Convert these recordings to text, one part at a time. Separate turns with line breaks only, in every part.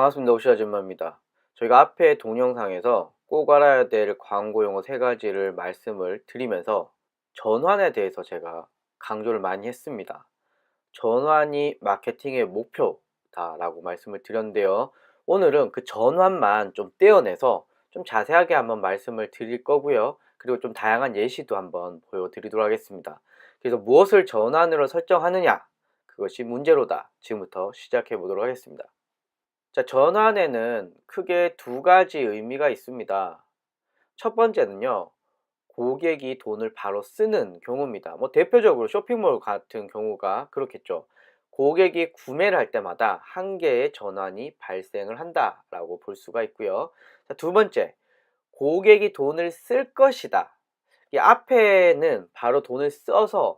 반갑습니다. 오시 아줌마입니다. 저희가 앞에 동영상에서 꼭 알아야 될 광고 용어 세 가지를 말씀을 드리면서 전환에 대해서 제가 강조를 많이 했습니다. 전환이 마케팅의 목표다라고 말씀을 드렸는데요. 오늘은 그 전환만 좀 떼어내서 좀 자세하게 한번 말씀을 드릴 거고요. 그리고 좀 다양한 예시도 한번 보여드리도록 하겠습니다. 그래서 무엇을 전환으로 설정하느냐? 그것이 문제로다. 지금부터 시작해 보도록 하겠습니다. 자, 전환에는 크게 두 가지 의미가 있습니다. 첫 번째는요, 고객이 돈을 바로 쓰는 경우입니다. 뭐 대표적으로 쇼핑몰 같은 경우가 그렇겠죠. 고객이 구매를 할 때마다 한 개의 전환이 발생을 한다라고 볼 수가 있고요. 자, 두 번째, 고객이 돈을 쓸 것이다. 이 앞에는 바로 돈을 써서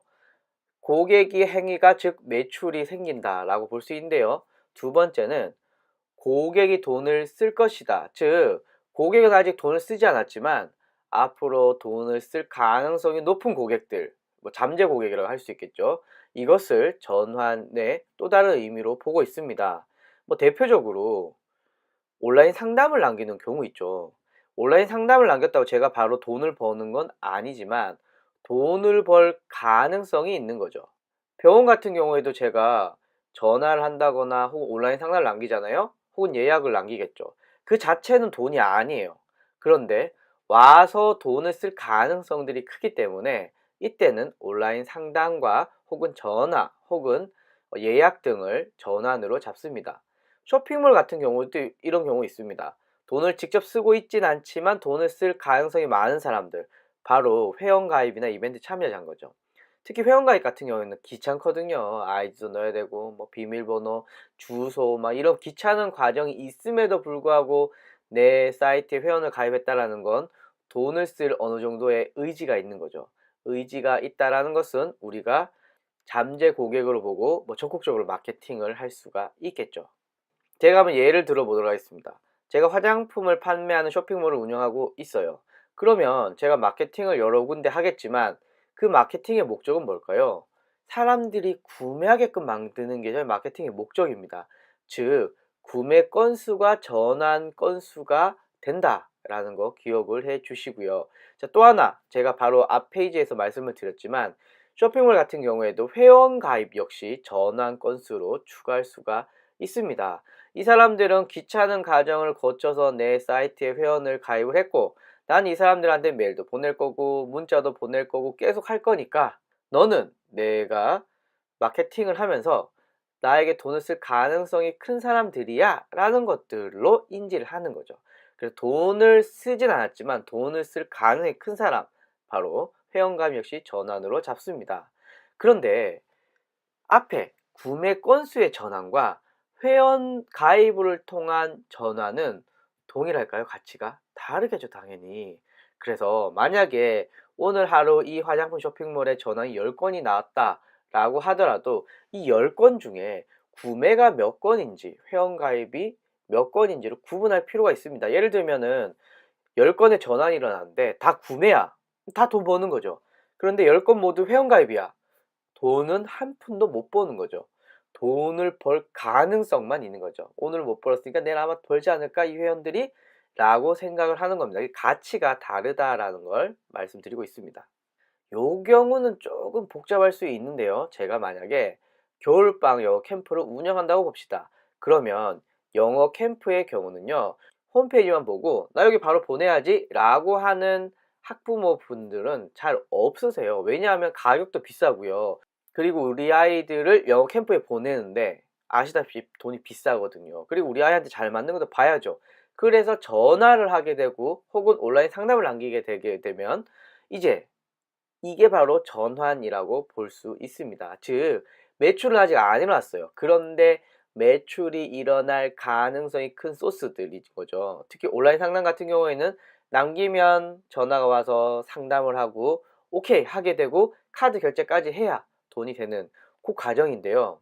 고객이 행위가 즉 매출이 생긴다라고 볼 수 있는데요. 두 번째는 고객이 돈을 쓸 것이다. 즉, 고객은 아직 돈을 쓰지 않았지만 앞으로 돈을 쓸 가능성이 높은 고객들, 뭐 잠재 고객이라고 할 수 있겠죠. 이것을 전환의 또 다른 의미로 보고 있습니다. 뭐 대표적으로 온라인 상담을 남기는 경우 있죠. 온라인 상담을 남겼다고 제가 바로 돈을 버는 건 아니지만 돈을 벌 가능성이 있는 거죠. 병원 같은 경우에도 제가 전화를 한다거나 혹은 온라인 상담을 남기잖아요. 혹은 예약을 남기겠죠. 그 자체는 돈이 아니에요. 그런데 와서 돈을 쓸 가능성들이 크기 때문에 이때는 온라인 상담과 혹은 전화 혹은 예약 등을 전환으로 잡습니다. 쇼핑몰 같은 경우도 이런 경우 있습니다. 돈을 직접 쓰고 있진 않지만 돈을 쓸 가능성이 많은 사람들, 바로 회원가입이나 이벤트 참여자인 거죠. 특히 회원가입 같은 경우에는 귀찮거든요. 아이디도 넣어야 되고 뭐 비밀번호, 주소 막 이런 귀찮은 과정이 있음에도 불구하고 내 사이트에 회원을 가입했다라는 건 돈을 쓸 어느 정도의 의지가 있는 거죠. 의지가 있다라는 것은 우리가 잠재 고객으로 보고 뭐 적극적으로 마케팅을 할 수가 있겠죠. 제가 한번 예를 들어 보도록 하겠습니다. 제가 화장품을 판매하는 쇼핑몰을 운영하고 있어요. 그러면 제가 마케팅을 여러 군데 하겠지만 그 마케팅의 목적은 뭘까요? 사람들이 구매하게끔 만드는 게 저희 마케팅의 목적입니다. 즉, 구매 건수가 전환 건수가 된다라는 거 기억을 해 주시고요. 자, 또 하나 제가 바로 앞 페이지에서 말씀을 드렸지만 쇼핑몰 같은 경우에도 회원 가입 역시 전환 건수로 추가할 수가 있습니다. 이 사람들은 귀찮은 과정을 거쳐서 내 사이트에 회원을 가입을 했고 난 이 사람들한테 메일도 보낼 거고 문자도 보낼 거고 계속 할 거니까 너는 내가 마케팅을 하면서 나에게 돈을 쓸 가능성이 큰 사람들이야 라는 것들로 인지를 하는 거죠. 그래서 돈을 쓰진 않았지만 돈을 쓸 가능성이 큰 사람, 바로 회원가입 역시 전환으로 잡습니다. 그런데 앞에 구매 건수의 전환과 회원 가입을 통한 전환은 동일할까요? 가치가? 다르겠죠, 당연히. 그래서 만약에 오늘 하루 이 화장품 쇼핑몰에 전환이 10건이 나왔다라고 하더라도 이 10건 중에 구매가 몇 건인지, 회원 가입이 몇 건인지를 구분할 필요가 있습니다. 예를 들면은 10건의 전환이 일어났는데 다 구매야. 다 돈 버는 거죠. 그런데 10건 모두 회원 가입이야. 돈은 한 푼도 못 버는 거죠. 돈을 벌 가능성만 있는 거죠. 오늘 못 벌었으니까 내일 아마 벌지 않을까 이 회원들이? 라고 생각을 하는 겁니다. 이 가치가 다르다라는 걸 말씀드리고 있습니다. 요 경우는 조금 복잡할 수 있는데요. 제가 만약에 겨울방학 영어 캠프를 운영한다고 봅시다. 그러면 영어 캠프의 경우는요. 홈페이지만 보고 나 여기 바로 보내야지 라고 하는 학부모분들은 잘 없으세요. 왜냐하면 가격도 비싸고요. 그리고 우리 아이들을 영어 캠프에 보내는데 아시다시피 돈이 비싸거든요. 그리고 우리 아이한테 잘 맞는 것도 봐야죠. 그래서 전화를 하게 되고 혹은 온라인 상담을 남기게 되게 되면 이제 이게 바로 전환이라고 볼 수 있습니다. 즉, 매출은 아직 안 일어났어요. 그런데 매출이 일어날 가능성이 큰 소스들이 거죠. 특히 온라인 상담 같은 경우에는 남기면 전화가 와서 상담을 하고 오케이 하게 되고 카드 결제까지 해야 돈이 되는 그 과정인데요.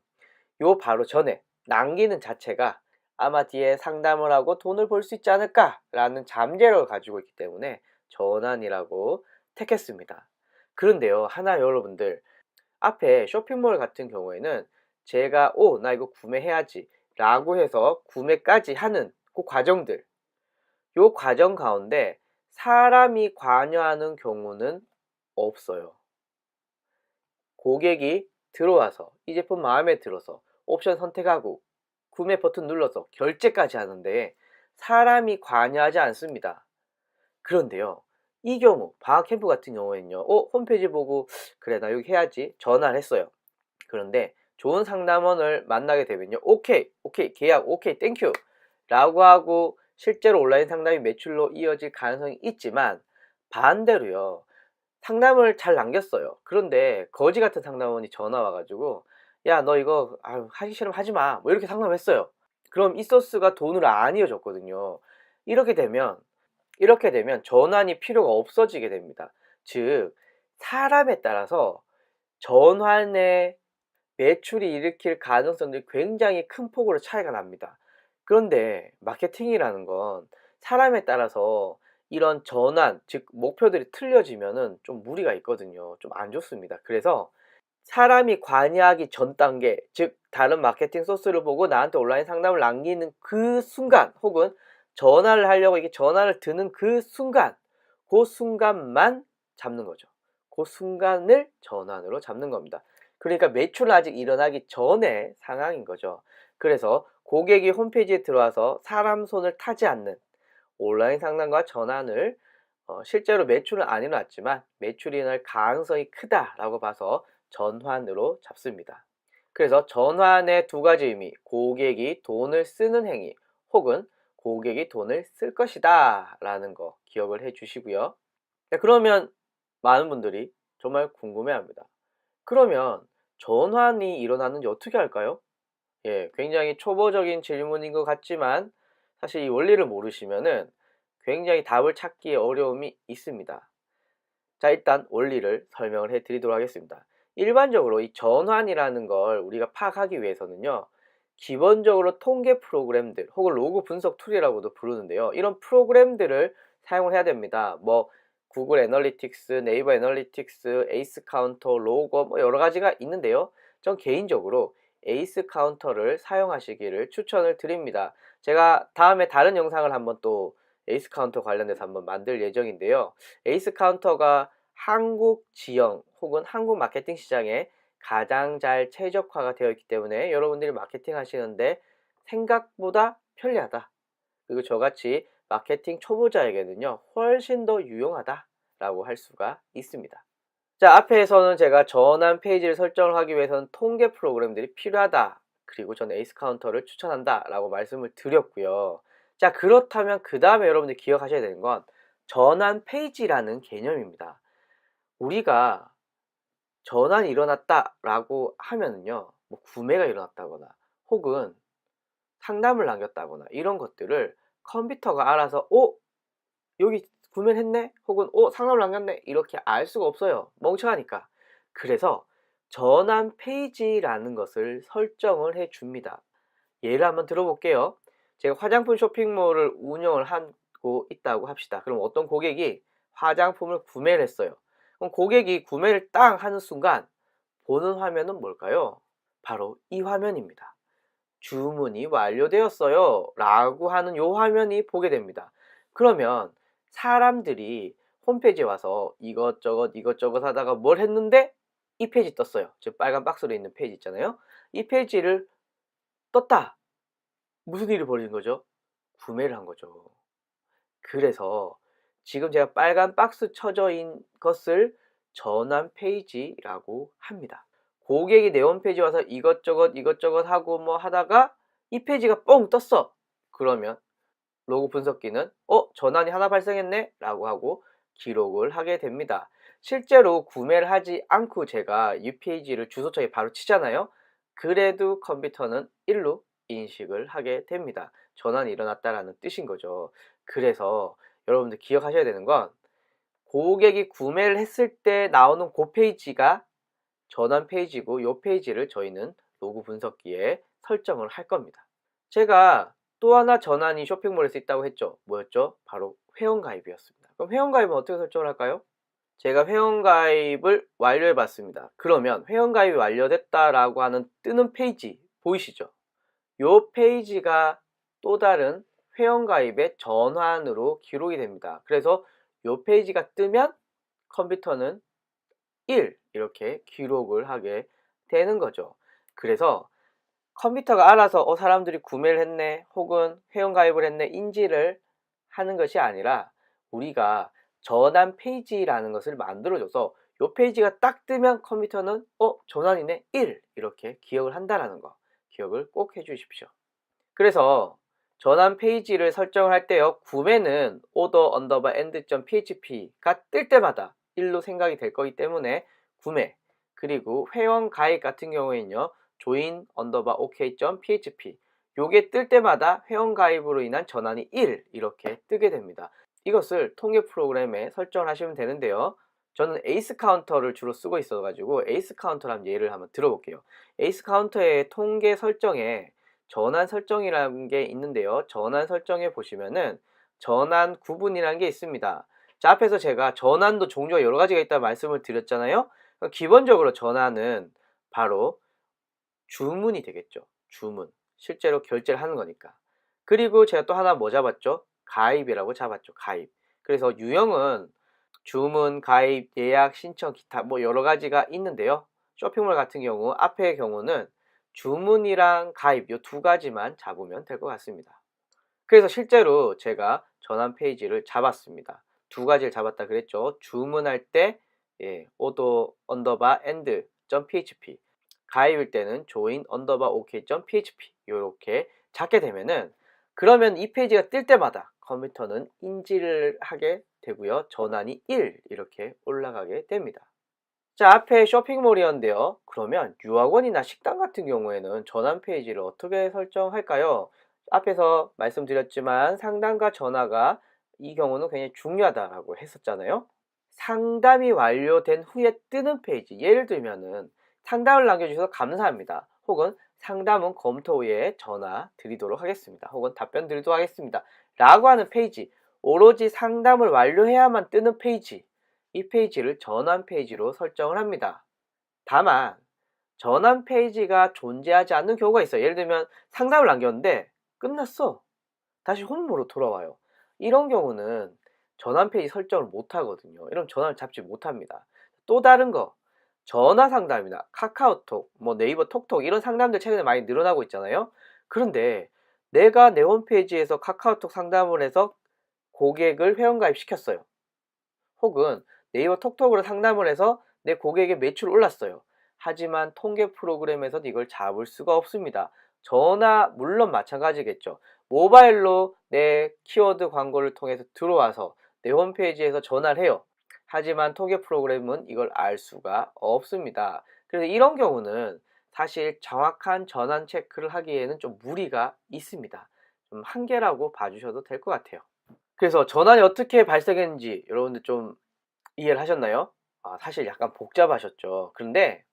요 바로 전에 남기는 자체가 아마 뒤에 상담을 하고 돈을 벌 수 있지 않을까라는 잠재력을 가지고 있기 때문에 전환이라고 택했습니다. 그런데요, 하나 여러분들, 앞에 쇼핑몰 같은 경우에는 제가 나 이거 구매해야지 라고 해서 구매까지 하는 그 과정들, 요 과정 가운데 사람이 관여하는 경우는 없어요. 고객이 들어와서 이 제품 마음에 들어서 옵션 선택하고 구매 버튼 눌러서 결제까지 하는데 사람이 관여하지 않습니다. 그런데요, 이 경우 방학캠프 같은 경우에는요, 홈페이지 보고 그래 나 여기 해야지 전화를 했어요. 그런데 좋은 상담원을 만나게 되면요, 오케이 계약 오케이 땡큐 라고 하고 실제로 온라인 상담이 매출로 이어질 가능성이 있지만, 반대로요, 상담을 잘 남겼어요. 그런데 거지 같은 상담원이 전화 와가지고 야 너 이거 하기 싫으면 하지마 뭐 이렇게 상담을 했어요. 그럼 이 소스가 돈으로 안 이어졌거든요. 이렇게 되면 전환이 필요가 없어지게 됩니다. 즉 사람에 따라서 전환의 매출이 일으킬 가능성들이 굉장히 큰 폭으로 차이가 납니다. 그런데 마케팅이라는 건 사람에 따라서 이런 전환, 즉 목표들이 틀려지면은 좀 무리가 있거든요. 좀 안 좋습니다. 그래서 사람이 관여하기 전 단계, 즉 다른 마케팅 소스를 보고 나한테 온라인 상담을 남기는 그 순간, 혹은 전화를 하려고 이게 전화를 드는 그 순간, 그 순간만 잡는 거죠. 그 순간을 전환으로 잡는 겁니다. 그러니까 매출은 아직 일어나기 전의 상황인 거죠. 그래서 고객이 홈페이지에 들어와서 사람 손을 타지 않는 온라인 상담과 전환을 실제로 매출은 안 일어났지만 매출이 일어날 가능성이 크다라고 봐서 전환으로 잡습니다. 그래서 전환의 두 가지 의미, 고객이 돈을 쓰는 행위 혹은 고객이 돈을 쓸 것이다 라는 거 기억을 해 주시고요. 그러면 많은 분들이 정말 궁금해합니다. 그러면 전환이 일어나는지 어떻게 할까요? 예, 굉장히 초보적인 질문인 것 같지만 사실 이 원리를 모르시면은 굉장히 답을 찾기에 어려움이 있습니다. 자, 일단 원리를 설명을 해 드리도록 하겠습니다. 일반적으로 이 전환이라는 걸 우리가 파악하기 위해서는요, 기본적으로 통계 프로그램들 혹은 로그 분석 툴이라고도 부르는데요, 이런 프로그램들을 사용을 해야 됩니다. 뭐 구글 애널리틱스, 네이버 애널리틱스, 에이스 카운터, 로거 뭐 여러 가지가 있는데요, 전 개인적으로 에이스 카운터를 사용하시기를 추천을 드립니다. 제가 다음에 다른 영상을 한번 또 에이스 카운터 관련해서 한번 만들 예정인데요, 에이스 카운터가 한국 지형 혹은 한국 마케팅 시장에 가장 잘 최적화가 되어 있기 때문에 여러분들이 마케팅 하시는데 생각보다 편리하다, 그리고 저같이 마케팅 초보자에게는요 훨씬 더 유용하다 라고 할 수가 있습니다. 자, 앞에서는 제가 전환 페이지를 설정을 하기 위해서는 통계 프로그램들이 필요하다, 그리고 저는 에이스 카운터를 추천한다 라고 말씀을 드렸고요. 자, 그렇다면 그 다음에 여러분들이 기억하셔야 되는 건 전환 페이지라는 개념입니다. 우리가 전환이 일어났다 라고 하면은요, 뭐 구매가 일어났다거나 혹은 상담을 남겼다거나 이런 것들을 컴퓨터가 알아서 여기 구매를 했네 혹은 상담을 남겼네 이렇게 알 수가 없어요, 멍청하니까. 그래서 전환 페이지라는 것을 설정을 해 줍니다. 예를 한번 들어볼게요. 제가 화장품 쇼핑몰을 운영을 하고 있다고 합시다. 그럼 어떤 고객이 화장품을 구매를 했어요. 그럼 고객이 구매를 딱 하는 순간 보는 화면은 뭘까요? 바로 이 화면입니다. 주문이 완료되었어요 라고 하는 요 화면이 보게 됩니다. 그러면 사람들이 홈페이지에 와서 이것저것 하다가 뭘 했는데 이 페이지 떴어요. 즉 빨간 박스로 있는 페이지 있잖아요. 이 페이지를 떴다. 무슨 일이 벌어진 거죠? 구매를 한 거죠. 그래서 지금 제가 빨간 박스 쳐져 있는 것을 전환 페이지라고 합니다. 고객이 내 홈페이지 와서 이것저것 하고 뭐 하다가 이 페이지가 뻥 떴어. 그러면 로그 분석기는 전환이 하나 발생했네 라고 하고 기록을 하게 됩니다. 실제로 구매를 하지 않고 제가 이 페이지를 주소창에 바로 치잖아요. 그래도 컴퓨터는 1로 인식을 하게 됩니다. 전환이 일어났다라는 뜻인 거죠. 그래서 여러분들 기억하셔야 되는 건 고객이 구매를 했을 때 나오는 그 페이지가 전환 페이지고 이 페이지를 저희는 로그 분석기에 설정을 할 겁니다. 제가 또 하나 전환이 쇼핑몰에서 있다고 했죠. 뭐였죠? 바로 회원가입이었습니다. 그럼 회원가입은 어떻게 설정을 할까요? 제가 회원가입을 완료해 봤습니다. 그러면 회원가입이 완료됐다라고 하는 뜨는 페이지 보이시죠? 요 페이지가 또 다른 회원가입의 전환으로 기록이 됩니다. 그래서 요 페이지가 뜨면 컴퓨터는 1 이렇게 기록을 하게 되는 거죠. 그래서 컴퓨터가 알아서 사람들이 구매를 했네 혹은 회원가입을 했네 인지를 하는 것이 아니라 우리가 전환 페이지라는 것을 만들어줘서 요 페이지가 딱 뜨면 컴퓨터는 전환이네 1 이렇게 기억을 한다라는 거 기억을 꼭 해주십시오. 그래서 전환 페이지를 설정을 할 때요, 구매는 order_end.php가 뜰 때마다 1로 생각이 될 거기 때문에 구매, 그리고 회원 가입 같은 경우에는요, join_ok.php 요게 뜰 때마다 회원 가입으로 인한 전환이 1 이렇게 뜨게 됩니다. 이것을 통계 프로그램에 설정을 하시면 되는데요. 저는 에이스 카운터를 주로 쓰고 있어 가지고 에이스 카운터를 한번 예를 한번 들어볼게요. 에이스 카운터의 통계 설정에 전환 설정이라는 게 있는데요. 전환 설정에 보시면은 전환 구분이라는 게 있습니다. 자, 앞에서 제가 전환도 종류가 여러 가지가 있다고 말씀을 드렸잖아요. 기본적으로 전환은 바로 주문이 되겠죠. 주문. 실제로 결제를 하는 거니까. 그리고 제가 또 하나 뭐 잡았죠? 가입이라고 잡았죠. 가입. 그래서 유형은 주문, 가입, 예약, 신청, 기타 뭐 여러 가지가 있는데요. 쇼핑몰 같은 경우 앞의 경우는 주문이랑 가입 이 두 가지만 잡으면 될 것 같습니다. 그래서 실제로 제가 전환 페이지를 잡았습니다. 두 가지를 잡았다 그랬죠. 주문할 때 order_end.php 가입일 때는 join_ok.php 이렇게 잡게 되면은 그러면 이 페이지가 뜰 때마다 컴퓨터는 인지를 하게 되고요. 전환이 1 이렇게 올라가게 됩니다. 자, 앞에 쇼핑몰이었는데요. 그러면 유학원이나 식당 같은 경우에는 전환 페이지를 어떻게 설정할까요? 앞에서 말씀드렸지만 상담과 전화가 이 경우는 굉장히 중요하다고 했었잖아요. 상담이 완료된 후에 뜨는 페이지, 예를 들면은 상담을 남겨주셔서 감사합니다. 혹은 상담은 검토 후에 전화 드리도록 하겠습니다. 혹은 답변 드리도록 하겠습니다. 라고 하는 페이지, 오로지 상담을 완료해야만 뜨는 페이지, 이 페이지를 전환 페이지로 설정을 합니다. 다만 전환 페이지가 존재하지 않는 경우가 있어요. 예를 들면 상담을 남겼는데 끝났어. 다시 홈으로 돌아와요. 이런 경우는 전환 페이지 설정을 못 하거든요. 이러면 전환을 잡지 못합니다. 또 다른 거, 전화 상담이나 카카오톡, 뭐 네이버 톡톡 이런 상담들 최근에 많이 늘어나고 있잖아요. 그런데 내가 내 홈페이지에서 카카오톡 상담을 해서 고객을 회원가입 시켰어요. 혹은 네이버 톡톡으로 상담을 해서 내 고객의 매출을 올랐어요. 하지만 통계 프로그램에서는 이걸 잡을 수가 없습니다. 전화 물론 마찬가지겠죠. 모바일로 내 키워드 광고를 통해서 들어와서 내 홈페이지에서 전화를 해요. 하지만 통계 프로그램은 이걸 알 수가 없습니다. 그래서 이런 경우는 사실 정확한 전환 체크를 하기에는 좀 무리가 있습니다. 좀 한계라고 봐주셔도 될 것 같아요. 그래서 전환이 어떻게 발생했는지 여러분들 좀 이해를 하셨나요? 사실 약간 복잡하셨죠. 그런데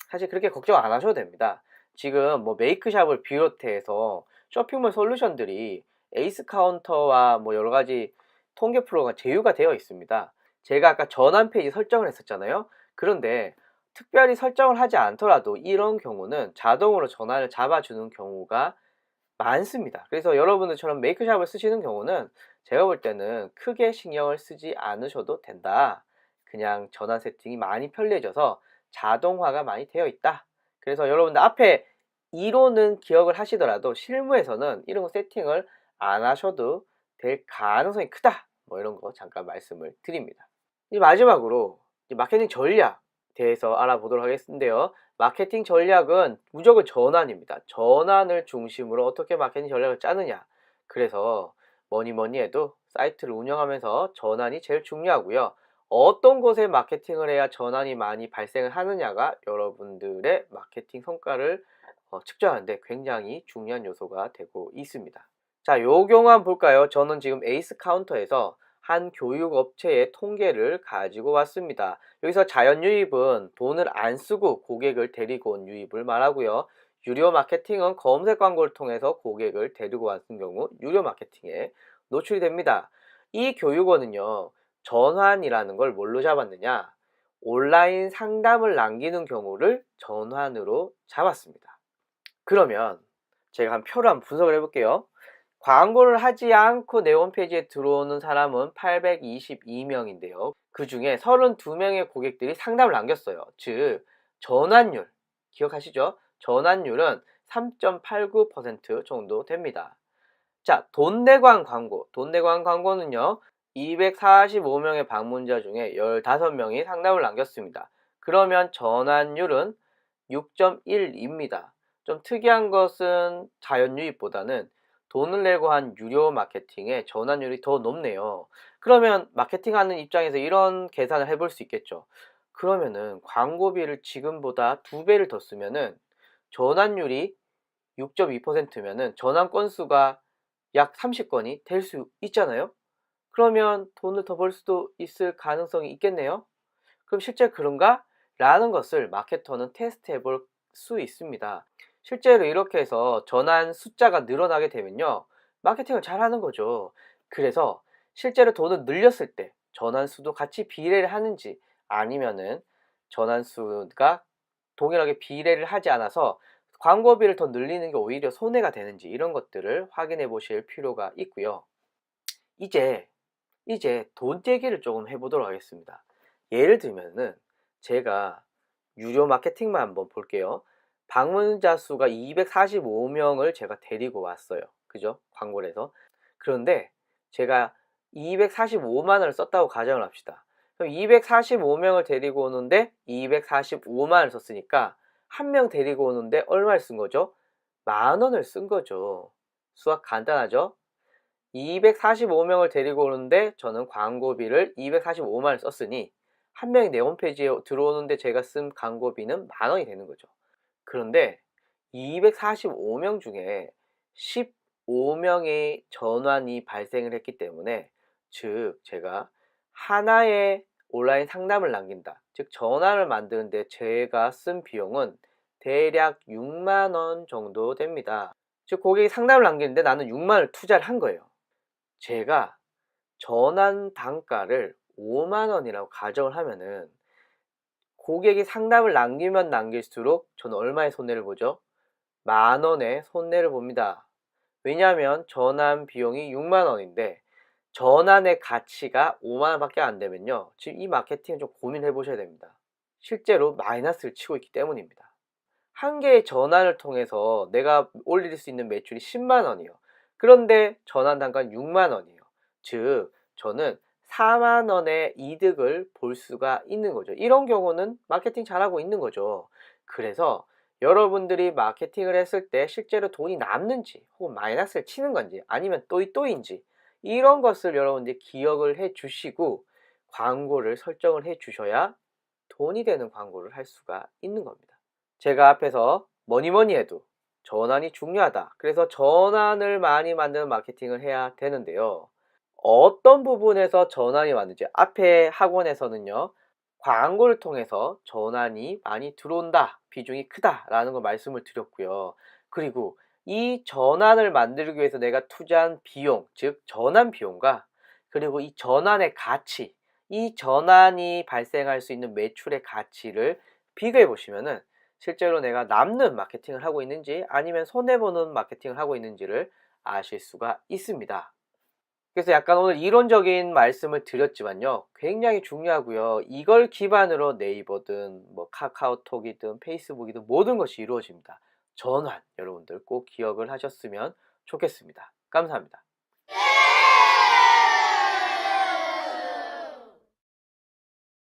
사실 그렇게 걱정 안 하셔도 됩니다. 지금 뭐 메이크샵을 비롯해서 쇼핑몰 솔루션들이 에이스 카운터와 뭐 여러 가지 통계 프로가 제휴가 되어 있습니다. 제가 아까 전환 페이지 설정을 했었잖아요. 그런데 특별히 설정을 하지 않더라도 이런 경우는 자동으로 전환을 잡아주는 경우가 많습니다. 그래서 여러분들처럼 메이크샵을 쓰시는 경우는 제가 볼 때는 크게 신경을 쓰지 않으셔도 된다. 그냥 전환 세팅이 많이 편리해져서 자동화가 많이 되어 있다. 그래서 여러분들 앞에 이론은 기억을 하시더라도 실무에서는 이런 거 세팅을 안 하셔도 될 가능성이 크다. 뭐 이런 거 잠깐 말씀을 드립니다. 이제 마지막으로 마케팅 전략 대해서 알아보도록 하겠는데요. 마케팅 전략은 무조건 전환입니다. 전환을 중심으로 어떻게 마케팅 전략을 짜느냐. 그래서 뭐니 뭐니 해도 사이트를 운영하면서 전환이 제일 중요하고요. 어떤 곳에 마케팅을 해야 전환이 많이 발생을 하느냐가 여러분들의 마케팅 성과를 측정하는데 굉장히 중요한 요소가 되고 있습니다. 자, 요 경우 한번 볼까요? 저는 지금 에이스 카운터에서 한 교육업체의 통계를 가지고 왔습니다. 여기서 자연 유입은 돈을 안 쓰고 고객을 데리고 온 유입을 말하고요. 유료 마케팅은 검색 광고를 통해서 고객을 데리고 왔은 경우 유료 마케팅에 노출이 됩니다. 이 교육원은요, 전환이라는 걸 뭘로 잡았느냐? 온라인 상담을 남기는 경우를 전환으로 잡았습니다. 그러면 제가 한 표로 한번 분석을 해볼게요. 광고를 하지 않고 내 홈페이지에 들어오는 사람은 822명인데요. 그 중에 32명의 고객들이 상담을 남겼어요. 즉, 전환율, 기억하시죠? 전환율은 3.89% 정도 됩니다. 자, 돈내광 광고. 돈내광 광고는요, 245명의 방문자 중에 15명이 상담을 남겼습니다. 그러면 전환율은 6.1입니다. 좀 특이한 것은 자연유입보다는 돈을 내고 한 유료 마케팅의 전환율이 더 높네요. 그러면 마케팅하는 입장에서 이런 계산을 해볼 수 있겠죠. 그러면은 광고비를 지금보다 2배를 더 쓰면은 전환율이 6.2%면은 전환 건수가 약 30건이 될 수 있잖아요. 그러면 돈을 더 벌 수도 있을 가능성이 있겠네요. 그럼 실제 그런가? 라는 것을 마케터는 테스트해 볼 수 있습니다. 실제로 이렇게 해서 전환 숫자가 늘어나게 되면요, 마케팅을 잘 하는 거죠. 그래서 실제로 돈을 늘렸을 때 전환 수도 같이 비례를 하는지, 아니면은 전환 수가 동일하게 비례를 하지 않아서 광고비를 더 늘리는 게 오히려 손해가 되는지, 이런 것들을 확인해 보실 필요가 있고요. 이제 돈 떼기를 조금 해보도록 하겠습니다. 예를 들면은 제가 유료 마케팅만 한번 볼게요. 방문자 수가 245명을 제가 데리고 왔어요. 그죠? 광고를 해서. 그런데 제가 245만 원을 썼다고 가정을 합시다. 그럼 245명을 데리고 오는데 245만 원을 썼으니까 한 명 데리고 오는데 얼마를 쓴 거죠? 10,000원을 쓴 거죠. 수학 간단하죠? 245명을 데리고 오는데 저는 광고비를 245만 원을 썼으니 한 명이 내 홈페이지에 들어오는데 제가 쓴 광고비는 10,000원이 되는 거죠. 그런데 245명 중에 15명의 전환이 발생을 했기 때문에, 즉 제가 하나의 온라인 상담을 남긴다, 즉 전환을 만드는데 제가 쓴 비용은 대략 6만 원 정도 됩니다. 즉 고객이 상담을 남기는데 나는 6만 원을 투자를 한 거예요. 제가 전환 단가를 5만 원이라고 가정을 하면은 고객이 상담을 남기면 남길수록 저는 얼마의 손해를 보죠? 10,000원의 손해를 봅니다. 왜냐하면 전환 비용이 6만 원인데 전환의 가치가 5만 원밖에 안 되면요, 지금 이 마케팅을 좀 고민해 보셔야 됩니다. 실제로 마이너스를 치고 있기 때문입니다. 한 개의 전환을 통해서 내가 올릴 수 있는 매출이 10만 원이요. 그런데 전환 단가는 6만 원이에요. 즉 저는 4만 원의 이득을 볼 수가 있는 거죠. 이런 경우는 마케팅 잘하고 있는 거죠. 그래서 여러분들이 마케팅을 했을 때 실제로 돈이 남는지, 혹은 마이너스를 치는 건지, 아니면 또이또이인지, 이런 것을 여러분들이 기억을 해 주시고 광고를 설정을 해 주셔야 돈이 되는 광고를 할 수가 있는 겁니다. 제가 앞에서 뭐니 해도 전환이 중요하다, 그래서 전환을 많이 만드는 마케팅을 해야 되는데요, 어떤 부분에서 전환이 왔는지, 앞에 학원에서는요, 광고를 통해서 전환이 많이 들어온다, 비중이 크다 라는 걸 말씀을 드렸고요. 그리고 이 전환을 만들기 위해서 내가 투자한 비용, 즉 전환 비용과, 그리고 이 전환의 가치, 이 전환이 발생할 수 있는 매출의 가치를 비교해 보시면은 실제로 내가 남는 마케팅을 하고 있는지, 아니면 손해보는 마케팅을 하고 있는지를 아실 수가 있습니다. 그래서 약간 오늘 이론적인 말씀을 드렸지만요, 굉장히 중요하고요. 이걸 기반으로 네이버든 뭐 카카오톡이든 페이스북이든 모든 것이 이루어집니다. 전환, 여러분들 꼭 기억을 하셨으면 좋겠습니다. 감사합니다.